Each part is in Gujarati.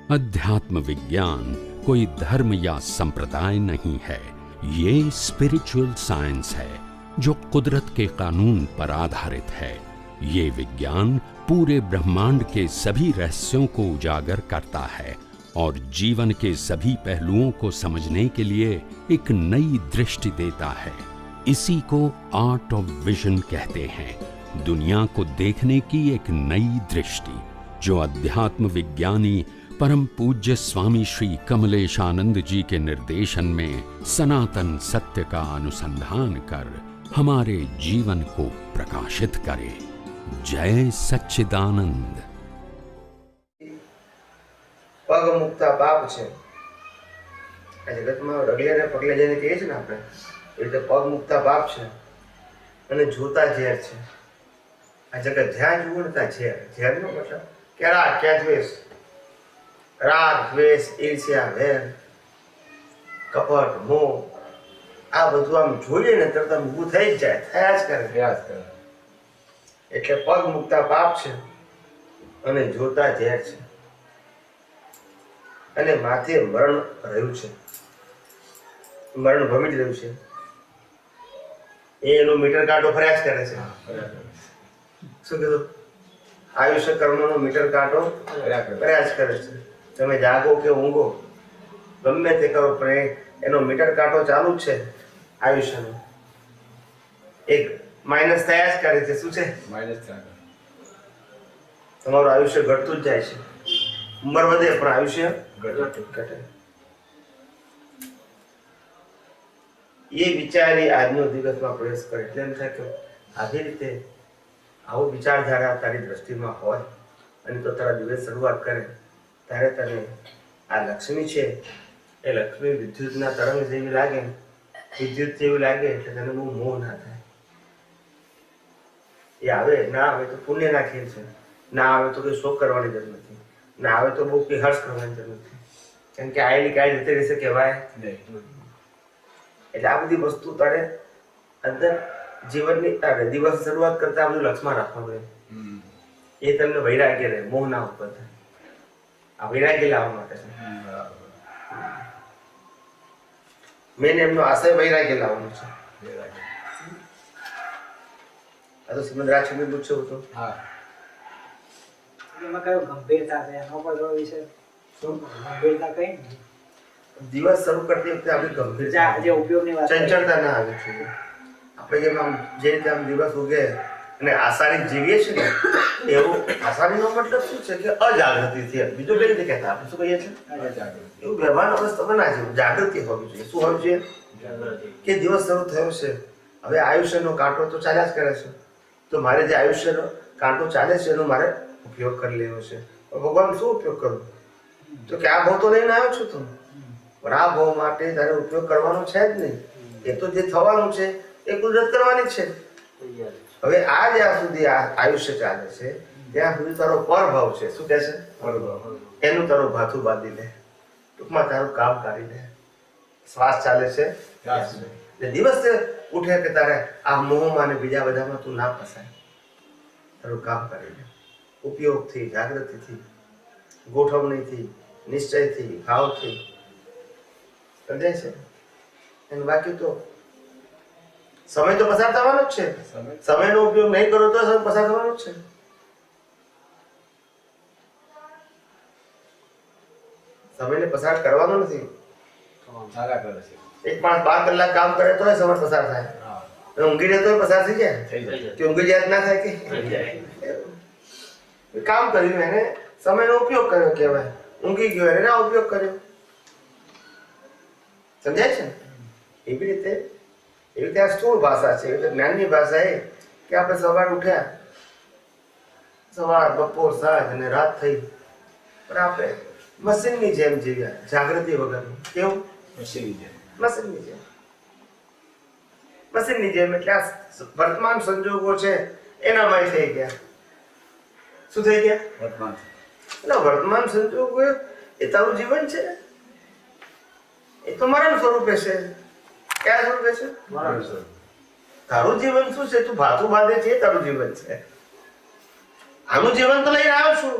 अध्यात्म विज्ञान कोई धर्म या संप्रदाय नहीं है, ये स्पिरिचुअल साइंस है जो कुदरत के कानून पर आधारित है। ये विज्ञान पूरे ब्रह्मांड के सभी रहस्यों को उजागर करता है और जीवन के सभी पहलुओं को समझने के लिए एक नई दृष्टि देता है। इसी को आर्ट ऑफ विजन कहते हैं, दुनिया को देखने की एक नई दृष्टि, जो अध्यात्म विज्ञानी परम पूज्य स्वामी श्री कमलेशानंद जी के निर्देशन में सनातन सत्य का अनुसंधान कर हमारे जीवन को प्रकाशित करे। जय सच्चिदानंद। पग मुक्ता पाप छे। आ जगतમાં રગલે પગલે જઈને કહે છે ને આપણે, એટલે પગ મુક્તા પાપ છે અને જોતા ઝેર છે। આ જગત જ્યાં જુઓ ને ત્યાં ઝેર। ઝેરનો મતલબ કેળા, ક્યાં દ્વેષ, રાગ, દ્વેષ, ઈર્ષ્યા, વેર, કપટ, મોહ, આ બધું આમ જોઈએ ને તરત આમ ઊભું થઈ જ જાય, થયા જ કરે। એટલે પગ મુક્તા પાપ છે અને જોતા ઝેર છે અને માથે મરણ રહ્યું છે, મરણ ભમી જ રહ્યું છે। એનો મીટર કાંટો ફર્યા જ કરે છે। શું કીધું? આયુષ્ય કર્મનો મીટર કાંટો ફર્યા જ કરે છે। તમે જાગો કે ઊંઘો, ગમે તે કરો, પણ એનો મીટર કાંટો ચાલુ જ છે આયુષ્યનો। એક માઇનસ થયા જ કરે છે। શું છે? માઇનસ। તમારું આયુષ્ય ઘટતું જ જાય છે। ઉંમર વધે પણ આયુષ્ય ઘટે। એ વિચારી આજનો દિવસમાં પ્રવેશ કરે એટલે એમ થાય કે આવી રીતે આવો વિચારધારા તારી દ્રષ્ટિમાં હોય અને તો તારા દિવસ શરૂઆત કરે ત્યારે તને આ લક્ષ્મી છે એ લક્ષ્મી વિદ્યુતના તરંગ જેવી લાગે, વિદ્યુત જેવી લાગે એટલે તને બહુ મોહ ના થાય। એ આવે ના આવે તો પુણ્યના ખેલ છે, ના આવે તો કોઈ શોક કરવાની જરૂર નથી, ના આવે તો બહુ કઈ હર્ષ કરવાની જરૂર નથી, કેમ કે આયેલી કાંઈ રીતે રહેશે કહેવાય નહીં। એટલે આ બધી વસ્તુ તારે અંદર જીવનની દિવસ શરૂઆત કરતા બધું લક્ષમાં રાખવાનું, એ તમને વૈરાગ્ય રહે, મોહ ના ઉપર થાય। આ વૈરાગ્ય લાવવા માટે છે। મેન એમનો આશય વૈરાગ્ય લાવવાનો છે। આ તો શ્રીમદ રાજચંદ્ર પૂછ્યો હતો। હા, એમાં કયો ગંભીરતા છે એનો પર જો વિશે શું ગંભીરતા કઈ દિવસ શરૂ કરતી વખતે આપણી ગંભીરતા જે ઉપયોગની વાત, ચંચળતા ના આવી જોઈએ। આપણે જેમ આમ જે રીતે આમ દિવસ ઉગે અને આસારી જીવીએ છીએ ને, એવું આસારીનો મતલબ શું છે કે અજાગૃતિથી, બીજું કઈ રીતે કહેતા આપણે શું કહીએ છીએ? એવું વ્યવહાર અવસ્થામાં ના છે, જાગૃતિ હોવી જોઈએ। શું હોવી જોઈએ? કે દિવસ શરૂ થયો છે, હવે આયુષ્યનો કાંટો તો ચાલ્યા જ કરે છે, તો મારે જે આયુષ્યનો કાંટો ચાલે છે એનો મારે ઉપયોગ કરી લેવો છે। ભગવાન શું ઉપયોગ કરું? તો કે આ ભાવ તો લઈને આવ્યો છું તું, પણ આ ભાવ માટે તારે ઉપયોગ કરવાનો છે જ નહીં। એ તો જે થવાનું છે એ કુદરત કરવાની જ છે। હવે આ જ્યાં સુધી આયુષ્ય ચાલે છે ત્યાં સુધી તારો પરભાવ છે। શું કહે છે? પરભાવ। એનું તારું ભાથું બાંધી લે, ટૂંકમાં તારું કામ કરી લે। શ્વાસ ચાલે છે એટલે દિવસ ઉઠે કે તારે આ મોહમાં અને બીજા બધામાં તું ના ફસાય, તારું કામ કરી લે। ઉપયોગથી, જાગૃતિથી, ગોઠવણીથી, નિશ્ચયથી, ભાવથી, સમજાય છે? અને બાકી તો સમય તો પસાર થવાનો જ છે। સમયનો ઉપયોગ નહીં કરો તો સમય પસાર થવાનો જ છે। સમયને પસાર કરવાનો નથી। એક 5-12 કલાક કામ કરે તો સમય પસાર થાય, ઊંઘી રહે તો પસાર થઈ જાય, કે ઊંઘી જાય ના થાય કે કામ કર્યું એને સમયનો ઉપયોગ કર્યો કહેવાય, ઊંઘી ગયો એને ના ઉપયોગ કર્યો। સમજાય છે ને? એવી રીતે આ સ્થૂળ ભાષા છે। એટલે જ્ઞાનની ભાષા એ કે આપણે સવાર ઉઠ્યા, સવાર, બપોર, સાંજ અને રાત થઈ, પણ આપણે મશીનની જેમ જીવ્યા, જાગૃતિ વગરનું। કેવું? મશીનની જેમ એટલે આ વર્તમાન સંજોગો છે એનામાં થઈ ગયા। શું થઈ ગયા? વર્તમાન સંજોગો એ તારું જીવન છે, એ તો મરણ સ્વરૂપે છે। ક્યાં સ્વરૂપે છે? મરણ સ્વરૂપ। તારું જીવન શું છે? તું ભાથું બાંધે છે, તારું જીવન છે। આનું જીવન તો લઈને આવ્યો છું,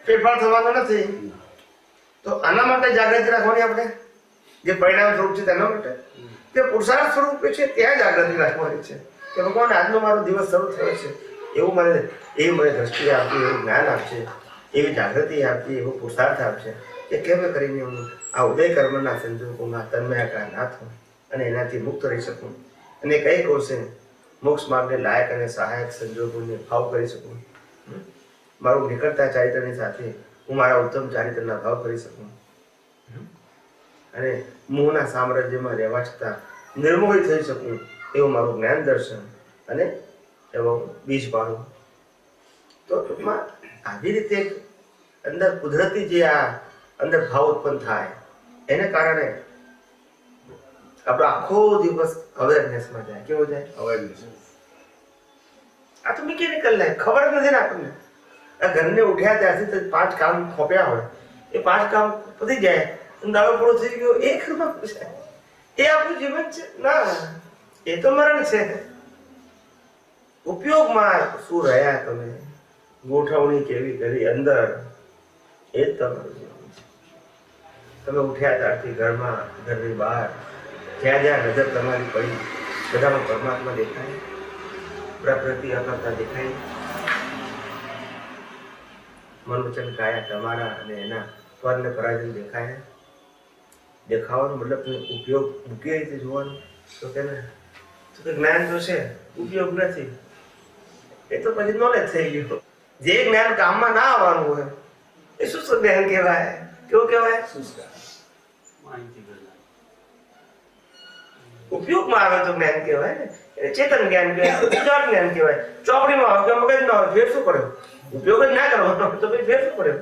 ફેરફાર થવાનો નથી. તો આના માટે જાગૃતિ રાખવાની આપણે, જે પરિણામ સ્વરૂપ છે તેના માટે, તે પુરુષાર્થ સ્વરૂપે છે ત્યાં જાગૃતિ રાખવાની છે કે ભગવાન આજનો મારો દિવસ શરૂ થયો છે, એવું મને દ્રષ્ટિ આપી, એવું જ્ઞાન આપશે, એવી જાગૃતિ આપશે, એવો પુરુષાર્થ આપશે કે કેમ કરીને હું આ ઉદય કર્મના સંજોગોમાં તન્મયાકાર ના થઉં અને એનાથી મુક્ત રહી શકું અને કઈ કોર્સે મોક્ષ માર્ગને લાયક અને સહાયક સંજોગોને ભાવ કરી શકું. મારું નિકટતા ચારિત્રની સાથે હું મારા ઉત્તમ ચારિત્રના ભાવ કરી શકું અને મોહના સામ્રાજ્યમાં રહેવા છતાં નિર્મોહી થઈ શકું, એવું મારું જ્ઞાન દર્શન અને એવો બીજ પાડું. તો ટૂંકમાં આવી રીતે અંદર કુદરતી જે આ અંદર ભાવ ઉત્પન્ન થાય એને કારણે આપણો આખો દિવસ અવેરનેસમાં જાય. કેવો જાય? અવેરનેસ. આ તો મિકેનિકલ લાઈફ, ખબર જ નથી ને આપણને. આ ઘરને ઉઠ્યા ત્યારથી તો 5 કામ ખોપ્યા હોય, એ 5 કામ પતી જાય, દાડો પૂરો થઈ ગયો, એ ખરમાં પૂછાય એ આપણું જીવન છે? ના, એ તો મરણ છે. ઉપયોગમાં શું રહ્યા તમે, ગોઠવણી કેવી કરી અંદર, એ જ તમારું જીવન છે. તમે ઉઠ્યા ત્યારથી ઘરમાં, ઘરની બહાર, જ્યાં જ્યાં નજર તમારી પડી, બધામાં પરમાત્મા દેખાય, પ્રકૃતિ અકર્તા દેખાય, મનોવચન કાયા તમારા અને એના સ્વરને પરાજન દેખાય. દેખાવાનો મતલબ ઉપયોગ મૂકી રીતે જોવાનું. તો કે જ્ઞાન જો છે ઉપયોગ નથી, એ તો પછી નોલેજ થઈ ગયું. જે જ્ઞાન કામમાં ના આવવાનું હોય એ શુષ્ક જ્ઞાન કહેવાય. કેવું કહેવાય? ઉપયોગમાં આવે તો જ્ઞાન કહેવાય ને, ચેતન જ્ઞાન કહેવાય, ઉજાડ જ્ઞાન કહેવાય. ચોપડીમાં આવે કે મગજમાં આવે, ફેર શું પડે? ઉપયોગ જ ના કરવાનો તો પછી ફેર શું પડે?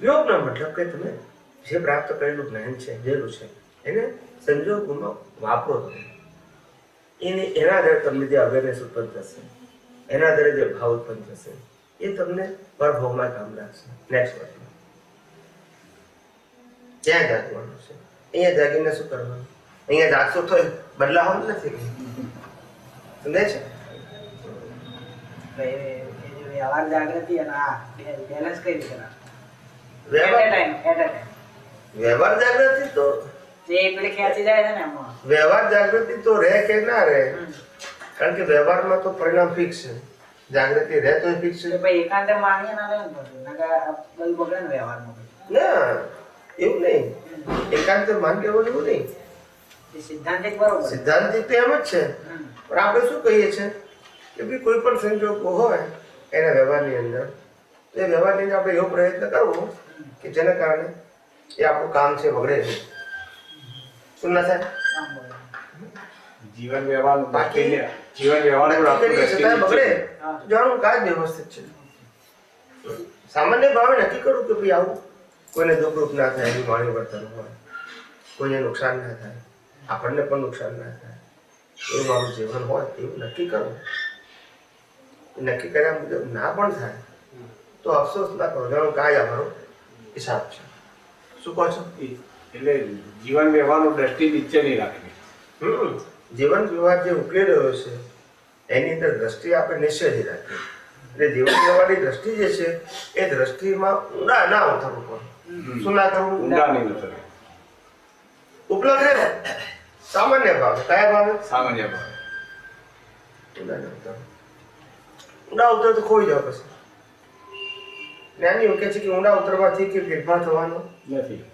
યોગનો મતલબ કે તમે જે પ્રાપ્ત કરેલું જ્ઞાન છે, જેલું છે, એને સંજોગોમાં વાપરો. એના આધારે તમને જે અવેરનેસ ઉત્પન્ન થશે, એના આધારે જે ભાવ ઉત્પન્ન થશે, એ તમને પરભાવમાં કામ લાગશે. નેક્સ્ટ વર્ડમાં ત્યાં જાગવાનું છે. અહીંયા જાગીને શું કરવાનું? અહીંયા જાગશો તો બદલાવાનું નથી. સમજાય છે? વ્યવહાર જાગૃતિ અને આ બેલેન્સ કઈ રીતે રાખવું? વ્યવહાર જાગૃતિ તો વ્યવહાર જાગૃતિ તો રહે કે ના રહે, કારણ કે વ્યવહારમાં તો પરિણામ ફિક્સ છે. જાગૃતિ રહે તો ફિક્સ છે. એકાંત માનીએ ના બગડે ને વ્યવહારમાં. ના, એવું નહીં. એકાંત માન કેવું એવું નહીં. સિદ્ધાંતિક બરોબર, સિદ્ધાંતિક તો એમ જ છે. પણ આપણે શું કહીએ છીએ કે ભાઈ કોઈ પણ સંજોગો હોય એના વ્યવહારની અંદર, તો એ વ્યવહારની અંદર આપણે એવો પ્રયત્ન કરવો કે જેના કારણે એ આપણું કામ છે બગડે છે. શું ના થાય? જીવન વ્યવહાર બાકી જાણવું કાજ વ્યવસ્થિત છે. સામાન્ય ભાવે નક્કી કરું કે ભાઈ આવું કોઈને દુઃખરૂપ ના થાય, એવી વાણી વર્તન હોય, કોઈને નુકસાન ના થાય, આપણને પણ નુકસાન ના થાય, એવું મારું જીવન હોય એવું નક્કી કરું. નક્કી કર્યા મુજબ ના પણ થાય તો અફસોસ ના કરો, જાણો કાજ અમારો હિસાબ છે. શું કહો છો? એટલે જીવન વ્યવહારનો દ્રષ્ટિ નીચે નહીં રાખવી. જીવન વ્યવહાર જે ઉકેલી રહ્યો છે એની અંદર દ્રષ્ટિ આપણે નિશ્ચયથી રાખીએ. એટલે જીવન વ્યવહારની દ્રષ્ટિ જે છે એ દ્રષ્ટિમાં ઊંડા ના ઉતરવું પડે. શું ના કરવું? ઊંડા નહીં ઉતરવું. ઉપલબ્ધ રહે સામાન્ય ભાવે. કયા ભાવે? સામાન્ય ભાવે. ઊંડા ના ઉતરવું. ઊંડા ઉતર તો ખોઈ જાવ પછી. જ્ઞાની એવું કહે છે કે ઊંડા ઉતરવાથી કે ફેરફાર થવાનો નથી.